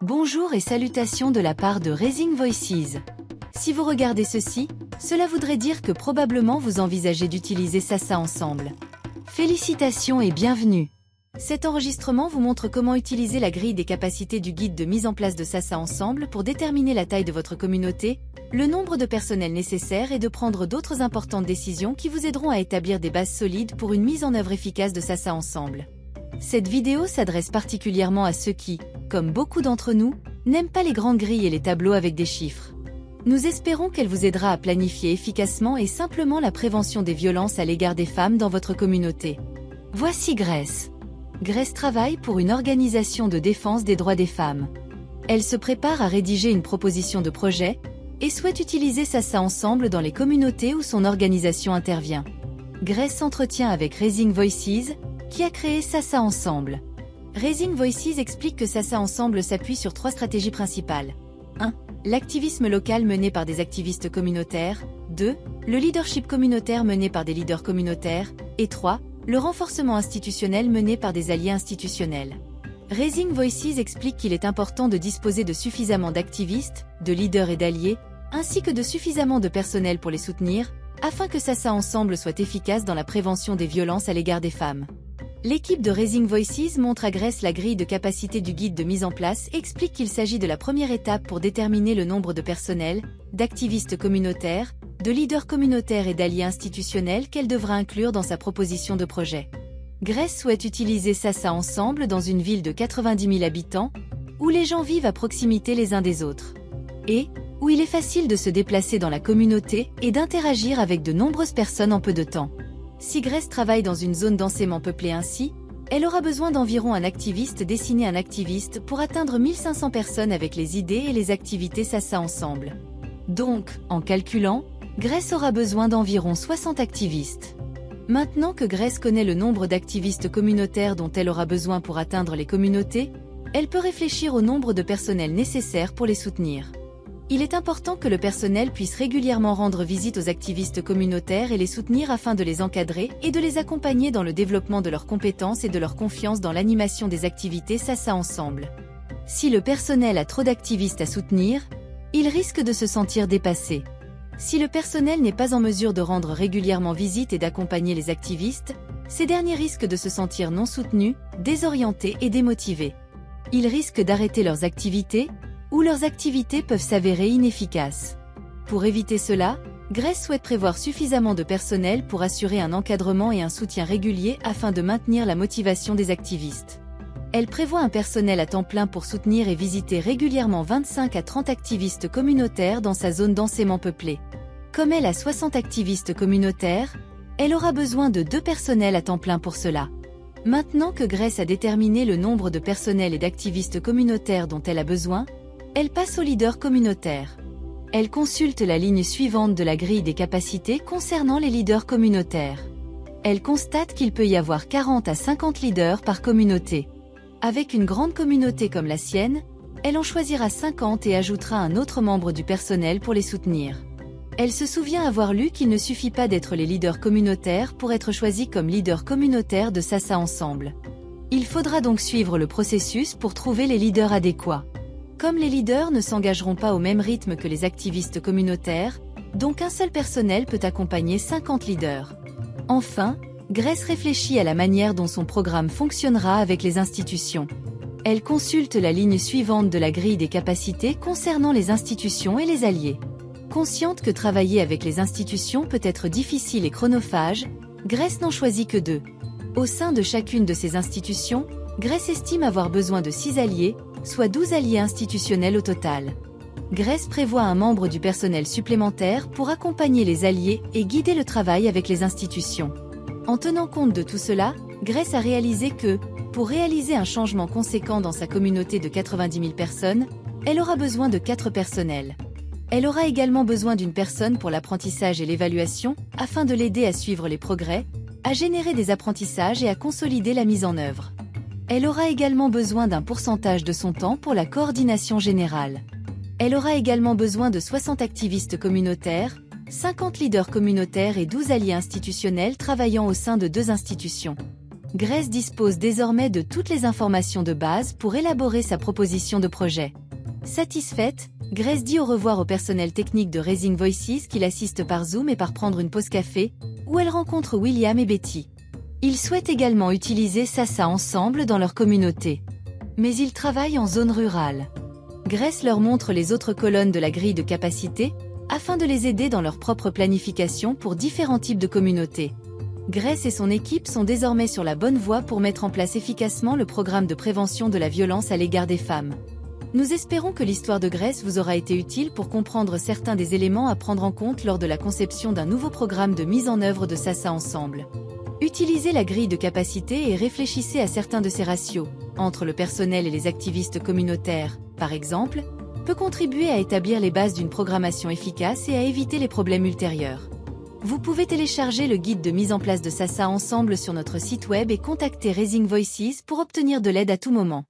Bonjour et salutations de la part de Raising Voices. Si vous regardez ceci, cela voudrait dire que probablement vous envisagez d'utiliser Sasa ensemble. Félicitations et bienvenue. Cet enregistrement vous montre comment utiliser la grille des capacités du guide de mise en place de Sasa ensemble pour déterminer la taille de votre communauté, le nombre de personnel nécessaire et de prendre d'autres importantes décisions qui vous aideront à établir des bases solides pour une mise en œuvre efficace de Sasa ensemble. Cette vidéo s'adresse particulièrement à ceux qui, comme beaucoup d'entre nous, n'aiment pas les grandes grilles et les tableaux avec des chiffres. Nous espérons qu'elle vous aidera à planifier efficacement et simplement la prévention des violences à l'égard des femmes dans votre communauté. Voici Grace. Grace travaille pour une organisation de défense des droits des femmes. Elle se prépare à rédiger une proposition de projet et souhaite utiliser Sasa ensemble dans les communautés où son organisation intervient. Grace s'entretient avec Raising Voices, qui a créé Sasa ensemble. Raising Voices explique que Sasa ensemble s'appuie sur 3 stratégies principales. 1. L'activisme local mené par des activistes communautaires. 2. Le leadership communautaire mené par des leaders communautaires. Et 3. Le renforcement institutionnel mené par des alliés institutionnels. Raising Voices explique qu'il est important de disposer de suffisamment d'activistes, de leaders et d'alliés, ainsi que de suffisamment de personnel pour les soutenir, afin que Sasa ensemble soit efficace dans la prévention des violences à l'égard des femmes. L'équipe de Raising Voices montre à Grace la grille de capacité du guide de mise en place et explique qu'il s'agit de la première étape pour déterminer le nombre de personnel, d'activistes communautaires, de leaders communautaires et d'alliés institutionnels qu'elle devra inclure dans sa proposition de projet. Grace souhaite utiliser Sasa ensemble dans une ville de 90 000 habitants, où les gens vivent à proximité les uns des autres. Et où il est facile de se déplacer dans la communauté et d'interagir avec de nombreuses personnes en peu de temps. Si Grace travaille dans une zone densément peuplée ainsi, elle aura besoin d'environ un activiste dessiner un activiste pour atteindre 1500 personnes avec les idées et les activités Sasa ensemble. Donc, en calculant, Grace aura besoin d'environ 60 activistes. Maintenant que Grace connaît le nombre d'activistes communautaires dont elle aura besoin pour atteindre les communautés, elle peut réfléchir au nombre de personnel nécessaires pour les soutenir. Il est important que le personnel puisse régulièrement rendre visite aux activistes communautaires et les soutenir afin de les encadrer et de les accompagner dans le développement de leurs compétences et de leur confiance dans l'animation des activités Sasa ensemble. Si le personnel a trop d'activistes à soutenir, il risque de se sentir dépassé. Si le personnel n'est pas en mesure de rendre régulièrement visite et d'accompagner les activistes, ces derniers risquent de se sentir non soutenus, désorientés et démotivés. Ils risquent d'arrêter leurs activités, ou leurs activités peuvent s'avérer inefficaces. Pour éviter cela, Grace souhaite prévoir suffisamment de personnel pour assurer un encadrement et un soutien régulier afin de maintenir la motivation des activistes. Elle prévoit un personnel à temps plein pour soutenir et visiter régulièrement 25 à 30 activistes communautaires dans sa zone densément peuplée. Comme elle a 60 activistes communautaires, elle aura besoin de 2 personnels à temps plein pour cela. Maintenant que Grace a déterminé le nombre de personnels et d'activistes communautaires dont elle a besoin, elle passe au leader communautaire. Elle consulte la ligne suivante de la grille des capacités concernant les leaders communautaires. Elle constate qu'il peut y avoir 40 à 50 leaders par communauté. Avec une grande communauté comme la sienne, elle en choisira 50 et ajoutera un autre membre du personnel pour les soutenir. Elle se souvient avoir lu qu'il ne suffit pas d'être les leaders communautaires pour être choisi comme leader communautaire de Sasa ensemble. Il faudra donc suivre le processus pour trouver les leaders adéquats. Comme les leaders ne s'engageront pas au même rythme que les activistes communautaires, donc un seul personnel peut accompagner 50 leaders. Enfin, Grace réfléchit à la manière dont son programme fonctionnera avec les institutions. Elle consulte la ligne suivante de la grille des capacités concernant les institutions et les alliés. Consciente que travailler avec les institutions peut être difficile et chronophage, Grace n'en choisit que 2. Au sein de chacune de ces institutions, Grace estime avoir besoin de 6 alliés, soit 12 alliés institutionnels au total. Grace prévoit un membre du personnel supplémentaire pour accompagner les alliés et guider le travail avec les institutions. En tenant compte de tout cela, Grace a réalisé que, pour réaliser un changement conséquent dans sa communauté de 90 000 personnes, elle aura besoin de 4 personnels. Elle aura également besoin d'une personne pour l'apprentissage et l'évaluation, afin de l'aider à suivre les progrès, à générer des apprentissages et à consolider la mise en œuvre. Elle aura également besoin d'un pourcentage de son temps pour la coordination générale. Elle aura également besoin de 60 activistes communautaires, 50 leaders communautaires et 12 alliés institutionnels travaillant au sein de 2 institutions. Grace dispose désormais de toutes les informations de base pour élaborer sa proposition de projet. Satisfaite, Grace dit au revoir au personnel technique de Raising Voices qui l'assiste par Zoom et part prendre une pause café, où elle rencontre William et Betty. Ils souhaitent également utiliser Sasa ensemble dans leur communauté. Mais ils travaillent en zone rurale. Grace leur montre les autres colonnes de la grille de capacité, afin de les aider dans leur propre planification pour différents types de communautés. Grace et son équipe sont désormais sur la bonne voie pour mettre en place efficacement le programme de prévention de la violence à l'égard des femmes. Nous espérons que l'histoire de Grace vous aura été utile pour comprendre certains des éléments à prendre en compte lors de la conception d'un nouveau programme de mise en œuvre de Sasa ensemble. Utilisez la grille de capacité et réfléchissez à certains de ces ratios, entre le personnel et les activistes communautaires, par exemple, peut contribuer à établir les bases d'une programmation efficace et à éviter les problèmes ultérieurs. Vous pouvez télécharger le guide de mise en place de Sasa ensemble sur notre site web et contacter Raising Voices pour obtenir de l'aide à tout moment.